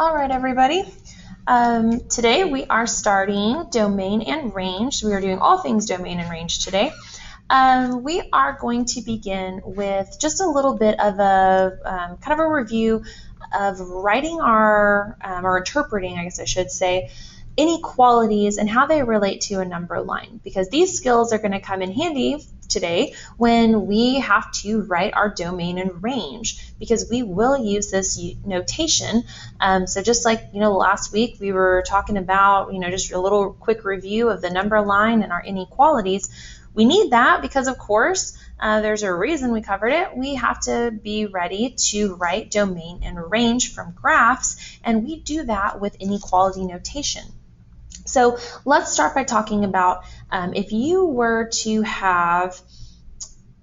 All right, everybody. Today we are starting domain and range. We are doing all things domain and range today. We are going to begin with just a little bit of a kind of a review of writing or interpreting, I guess I should say, inequalities and how they relate to a number line, because these skills are going to come in handy today when we have to write our domain and range, because we will use this notation. So just like last week we were talking about just a little quick review of the number line and our inequalities. We need that because, of course, there's a reason we covered it. We have to be ready to write domain and range from graphs, and we do that with inequality notation. So let's start by talking about if you were to have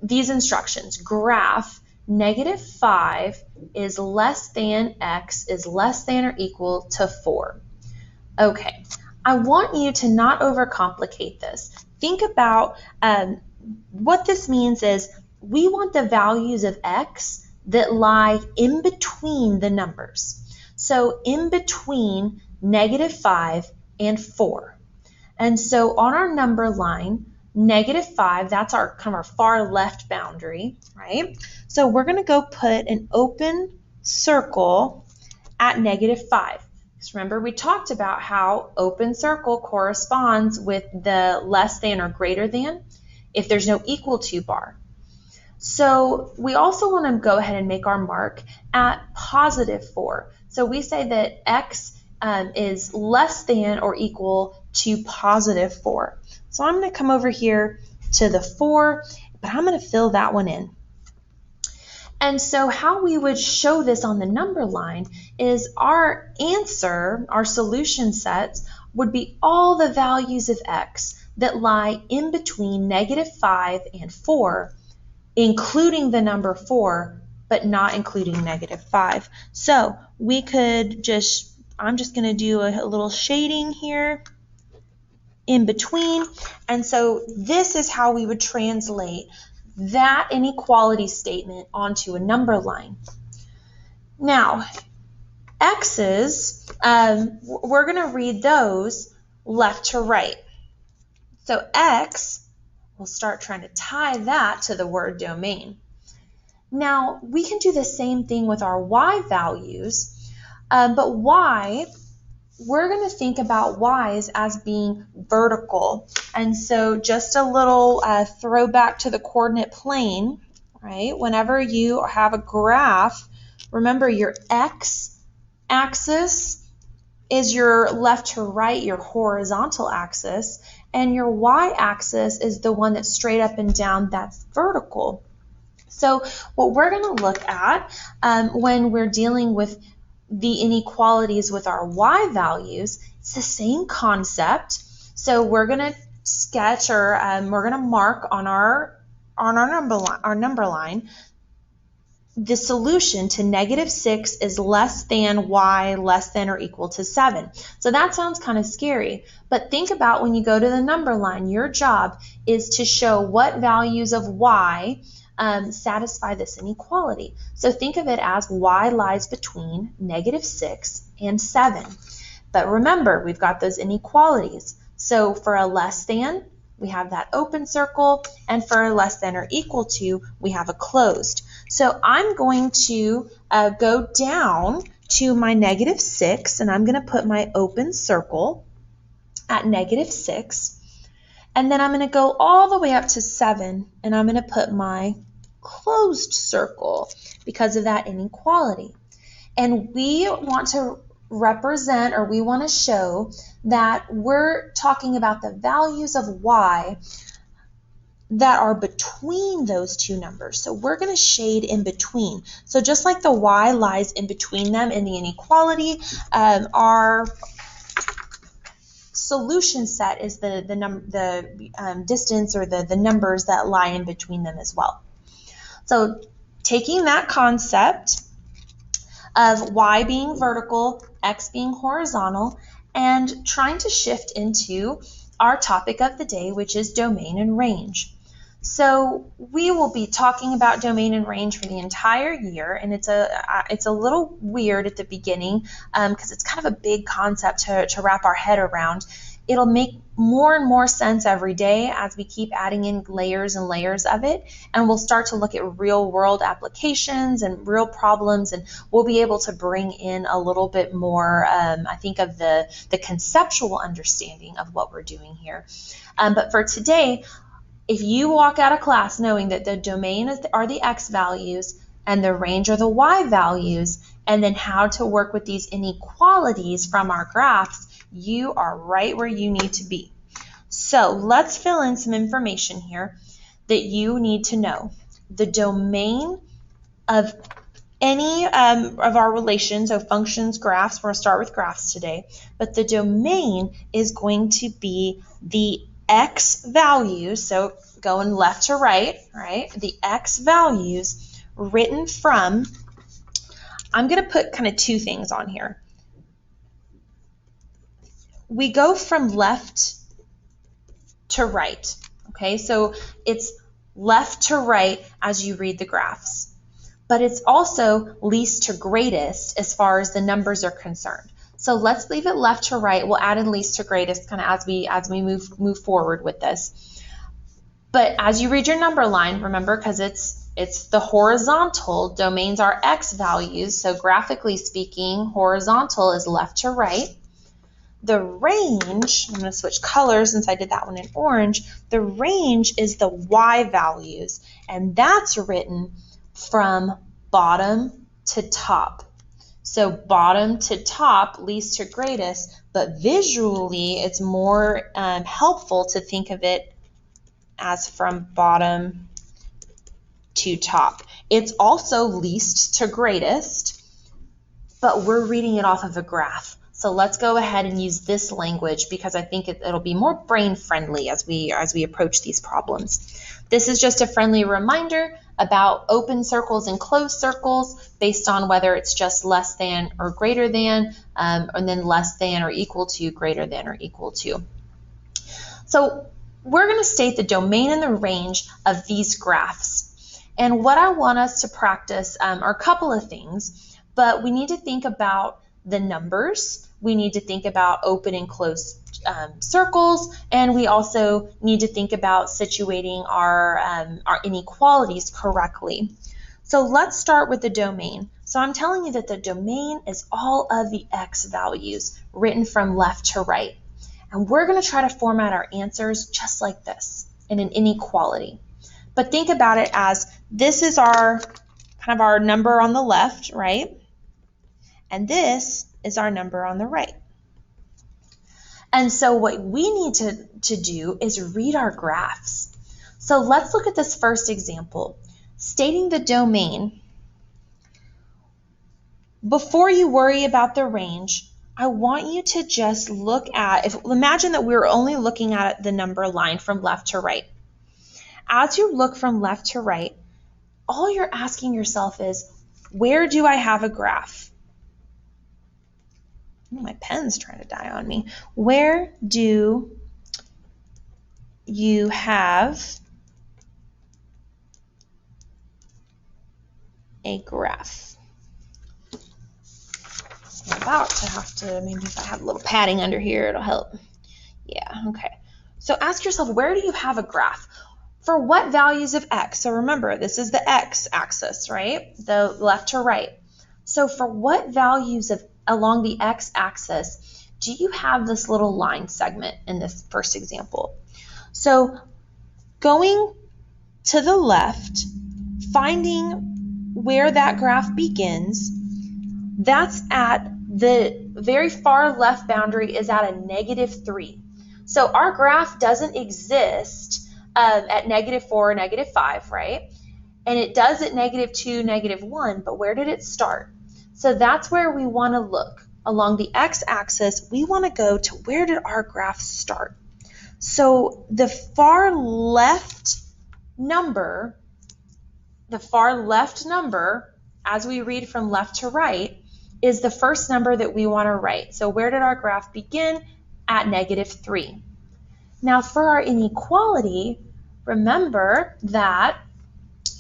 these instructions: graph -5 is less than x is less than or equal to 4. Okay, I want you to not overcomplicate this. Think about what this means is we want the values of x that lie in between the numbers. So in between -5 and 4. And so on our number line, -5, that's our kind of our far left boundary, right? So we're going to go put an open circle at -5. Because remember, we talked about how open circle corresponds with the less than or greater than if there's no equal to bar. So we also want to go ahead and make our mark at +4. So we say that x is less than or equal to +4. So I'm going to come over here to the 4, but I'm going to fill that one in. And so how we would show this on the number line is our answer, our solution sets, would be all the values of x that lie in between -5 and 4, including the number 4, but not including -5. So we could I'm just going to do a little shading here in between. And so this is how we would translate that inequality statement onto a number line. Now, x's, we're going to read those left to right. So x, we'll start trying to tie that to the word domain. Now, we can do the same thing with our y values, but y, we're going to think about y's as being vertical. And so just a little throwback to the coordinate plane, right? Whenever you have a graph, remember your x-axis is your left to right, your horizontal axis, and your y-axis is the one that's straight up and down, that's vertical. So what we're going to look at when we're dealing with the inequalities with our y values, it's the same concept. So we're going to sketch, or we're going to mark on our number line the solution to -6 is less than y less than or equal to 7. So that sounds kind of scary, but think about when you go to the number line, your job is to show what values of y satisfy this inequality. So think of it as y lies between -6 and 7. But remember, we've got those inequalities. So for a less than, we have that open circle, and for a less than or equal to, we have a closed. So I'm going to go down to my -6, and I'm going to put my open circle at -6. And then I'm going to go all the way up to 7, and I'm going to put my closed circle because of that inequality. And we want to represent, or we want to show that we're talking about the values of y that are between those two numbers. So we're going to shade in between. So just like the y lies in between them in the inequality, our solution set is the distance, or the numbers that lie in between them as well. So taking that concept of y being vertical, x being horizontal, and trying to shift into our topic of the day, which is domain and range. So we will be talking about domain and range for the entire year, and it's a little weird at the beginning because it's kind of a big concept to wrap our head around. It'll make more and more sense every day as we keep adding in layers and layers of it, and we'll start to look at real world applications and real problems, and we'll be able to bring in a little bit more, I think, of the conceptual understanding of what we're doing here. But for today, if you walk out of class knowing that the domain are the x values and the range are the y values, and then how to work with these inequalities from our graphs, you are right where you need to be. So let's fill in some information here that you need to know. The domain of any of our relations, so functions, graphs, we're going to start with graphs today, but the domain is going to be the x values, so going left to right, the x values written from, I'm going to put kind of two things on here. We go from left to right, okay? So it's left to right as you read the graphs, but it's also least to greatest as far as the numbers are concerned. So let's leave it left to right. We'll add in least to greatest kind of as we move forward with this. But as you read your number line, remember, because it's the horizontal, domains are x values, so graphically speaking, horizontal is left to right. The range, I'm going to switch colors since I did that one in orange, the range is the y values, and that's written from bottom to top. So bottom to top, least to greatest, but visually it's more helpful to think of it as from bottom to top. It's also least to greatest, but we're reading it off of a graph. So let's go ahead and use this language because I think it'll be more brain friendly as we approach these problems. This is just a friendly reminder about open circles and closed circles based on whether it's just less than or greater than, and then less than or equal to, greater than or equal to. So we're going to state the domain and the range of these graphs. And what I want us to practice are a couple of things, but we need to think about the numbers. We need to think about open and closed circles, and we also need to think about situating our inequalities correctly. So let's start with the domain. So I'm telling you that the domain is all of the x values written from left to right. And we're going to try to format our answers just like this in an inequality. But think about it as this is our kind of our number on the left, right? And this is our number on the right. And so what we need to do is read our graphs. So let's look at this first example. Stating the domain. Before you worry about the range, I want you to just look at, imagine that we're only looking at the number line from left to right. As you look from left to right, all you're asking yourself is, where do I have a graph? Oh, my pen's trying to die on me. Where do you have a graph? I'm about to have to, maybe if I have a little padding under here, it'll help. Yeah, okay. So ask yourself, where do you have a graph? For what values of x? So remember, this is the x-axis, right? The left to right. So for what values of along the x-axis do you have this little line segment in this first example? So going to the left, finding where that graph begins, that's at the very far left boundary is at a -3. So our graph doesn't exist at -4 or -5, right? And it does at -2, -1, but where did it start? So that's where we want to look. Along the x-axis, we want to go to where did our graph start? So the far left number, as we read from left to right, is the first number that we want to write. So where did our graph begin? At -3. Now for our inequality, remember that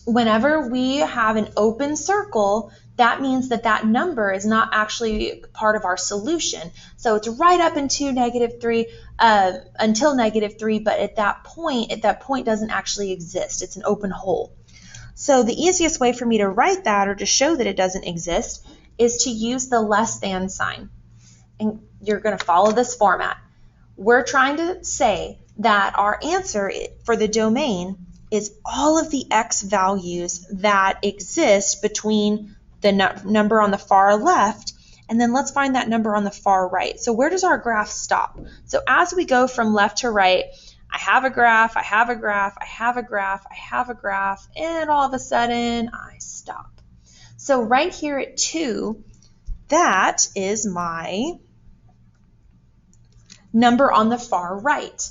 whenever we have an open circle, that means that that number is not actually part of our solution. So it's right up into -3 until -3, but at that point doesn't actually exist. It's an open hole. So the easiest way for me to write that or to show that it doesn't exist is to use the less than sign. And you're going to follow this format. We're trying to say that our answer for the domain is all of the x values that exist between the number on the far left, and then let's find that number on the far right. So where does our graph stop? So as we go from left to right, I have a graph, I have a graph, I have a graph, I have a graph, and all of a sudden I stop. So right here at 2, that is my number on the far right.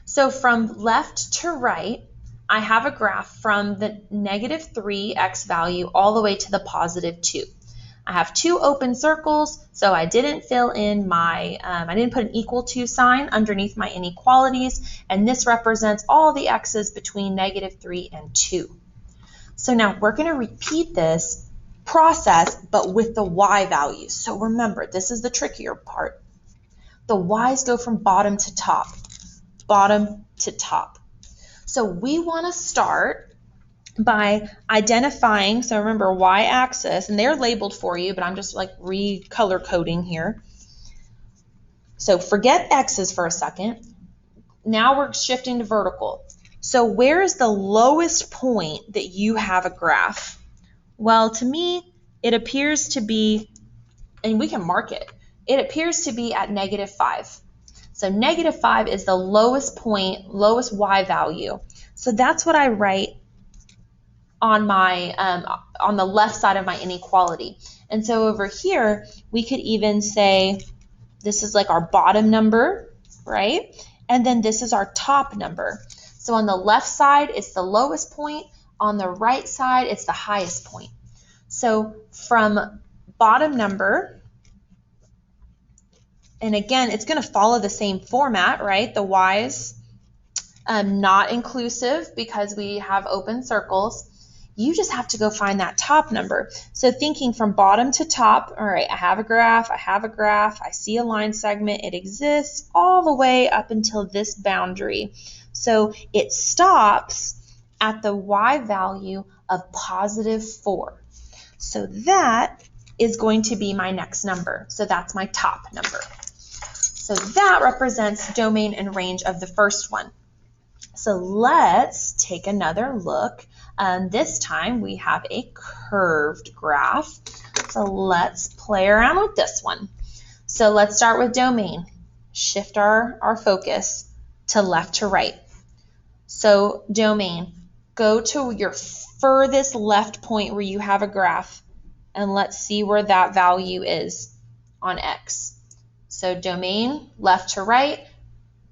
So from left to right, I have a graph from the -3 x value all the way to the +2. I have 2 open circles, so I didn't fill in my, I didn't put an equal to sign underneath my inequalities, and this represents all the x's between -3 and 2. So now we're going to repeat this process, but with the y values. So remember, this is the trickier part. The y's go from bottom to top, bottom to top. So we want to start by identifying, so remember y-axis, and they're labeled for you, but I'm just like recolor coding here. So forget x's for a second. Now we're shifting to vertical. So where is the lowest point that you have a graph? Well, to me, it appears to be, and we can mark it, it appears to be at -5. So -5 is the lowest point, lowest y value. So that's what I write on my on the left side of my inequality. And so over here, we could even say this is like our bottom number, right? And then this is our top number. So on the left side, it's the lowest point. On the right side, it's the highest point. So from bottom number, and again, it's going to follow the same format, right? The y's not inclusive because we have open circles. You just have to go find that top number. So thinking from bottom to top, all right, I have a graph, I see a line segment, it exists all the way up until this boundary. So it stops at the y value of +4. So that is going to be my next number. So that's my top number. So that represents domain and range of the first one. So let's take another look. This time we have a curved graph. So let's play around with this one. So let's start with domain. Shift our focus to left to right. So domain, go to your furthest left point where you have a graph, and let's see where that value is on x. So domain, left to right,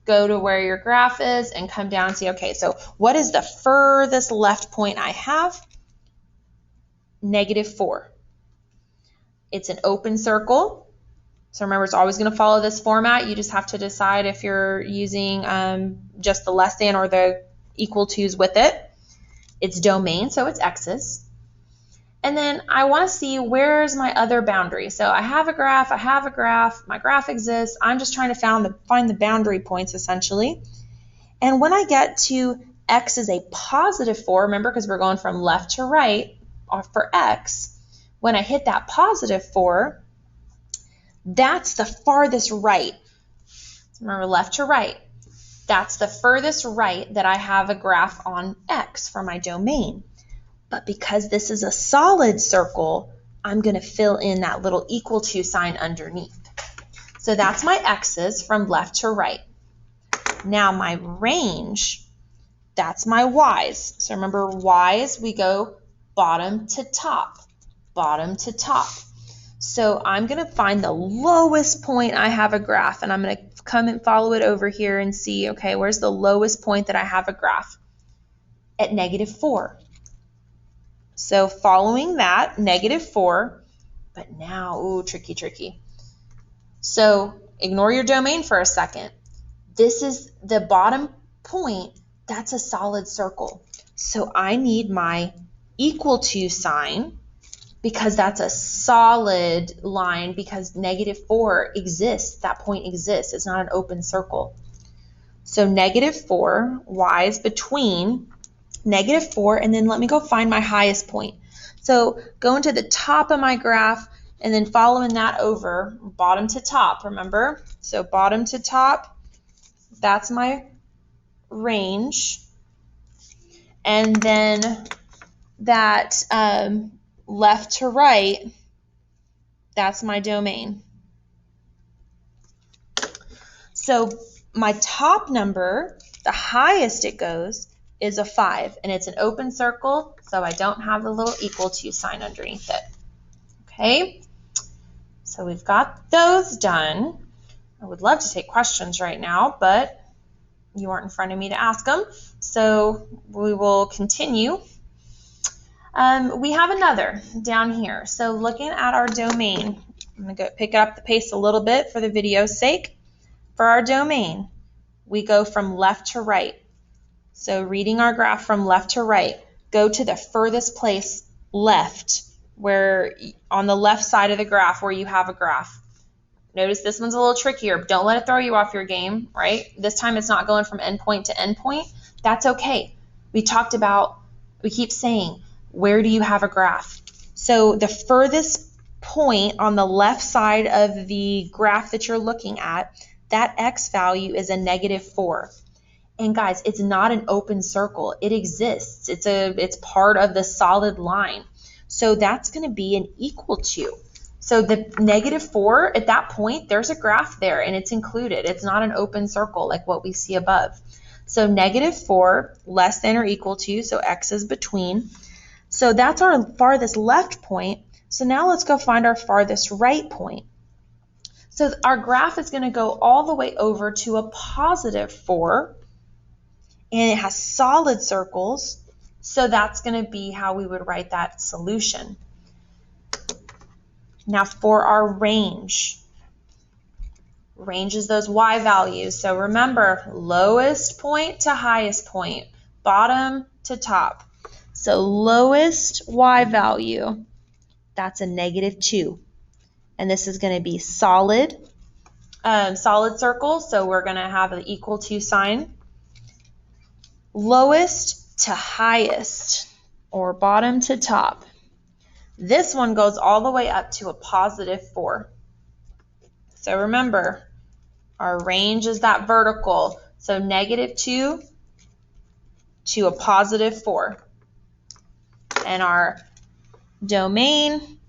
go to where your graph is and come down and see, okay, so what is the furthest left point I have? -4. It's an open circle. So remember, it's always going to follow this format. You just have to decide if you're using just the less than or the equal to's with it. It's domain, so it's x's. And then I want to see where's my other boundary. So I have a graph, my graph exists. I'm just trying to find the boundary points essentially. And when I get to x is a +4, remember, because we're going from left to right for x, when I hit that +4, that's the farthest right. So remember, left to right. That's the furthest right that I have a graph on x for my domain. But because this is a solid circle, I'm going to fill in that little equal to sign underneath. So that's my x's from left to right. Now my range, that's my y's. So remember, y's, we go bottom to top, bottom to top. So I'm going to find the lowest point I have a graph, and I'm going to come and follow it over here and see, okay, where's the lowest point that I have a graph? At -4. So following that, -4, but now, ooh, tricky. So ignore your domain for a second. This is the bottom point that's a solid circle. So I need my equal to sign because that's a solid line because -4 exists. That point exists. It's not an open circle. So -4, y is between -4, and then let me go find my highest point. So going to the top of my graph and then following that over, bottom to top, remember? So bottom to top, that's my range. And then that left to right, that's my domain. So my top number, the highest it goes, is a 5, and it's an open circle, so I don't have the little equal to sign underneath it. Okay, so we've got those done. I would love to take questions right now, but you aren't in front of me to ask them, so we will continue. We have another down here. So looking at our domain, I'm going to go pick up the pace a little bit for the video's sake. For our domain, we go from left to right. So reading our graph from left to right, go to the furthest place left, where on the left side of the graph where you have a graph. Notice this one's a little trickier. Don't let it throw you off your game, right? This time it's not going from endpoint to endpoint. That's okay. We keep saying, where do you have a graph? So the furthest point on the left side of the graph that you're looking at, that x value is a -4. And guys, it's not an open circle. It exists. It's part of the solid line. So that's going to be an equal to. So the -4, at that point, there's a graph there, and it's included. It's not an open circle like what we see above. So -4 less than or equal to, so x is between. So that's our farthest left point. So now let's go find our farthest right point. So our graph is going to go all the way over to a +4, and it has solid circles. So that's going to be how we would write that solution. Now for our range. Range is those y values. So remember, lowest point to highest point, bottom to top. So lowest y value, that's a -2. And this is going to be solid circle, so we're going to have the equal to sign. Lowest to highest, or bottom to top. This one goes all the way up to a +4. So remember, our range is that vertical, so -2 to a +4. And our domain,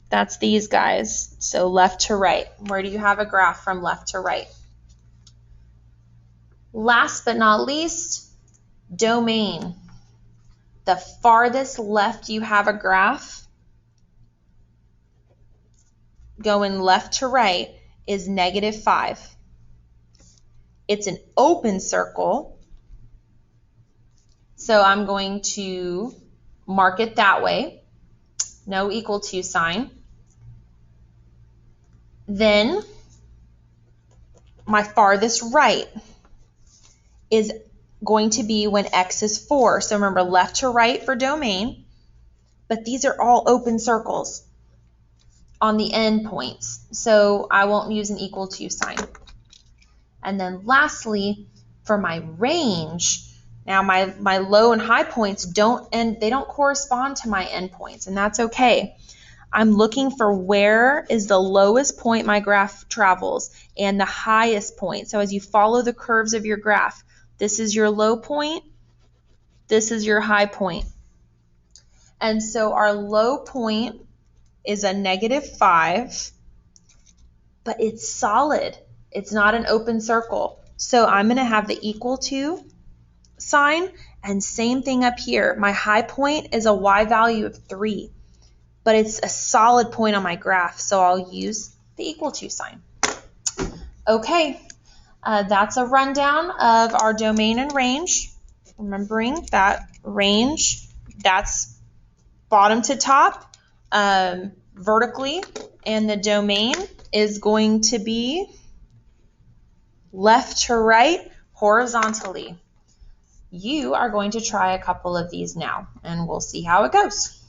that's these guys, so left to right. Where do you have a graph from left to right? Last but not least, domain. The farthest left you have a graph, going left to right, is -5. It's an open circle, so I'm going to mark it that way. No equal to sign. Then my farthest right is going to be when x is 4. So remember, left to right for domain, but these are all open circles on the end points, so I won't use an equal to sign. And then lastly, for my range, now my low and high points don't correspond to my endpoints, and that's okay. I'm looking for where is the lowest point my graph travels and the highest point. So as you follow the curves of your graph, this is your low point, this is your high point. And so our low point is a -5, but it's solid. It's not an open circle. So I'm going to have the equal to sign, and same thing up here. My high point is a y value of 3, but it's a solid point on my graph, so I'll use the equal to sign. Okay, that's a rundown of our domain and range. Remembering that range, that's bottom to top, vertically, and the domain is going to be left to right, horizontally. you are going to try a couple of these now, and we'll see how it goes.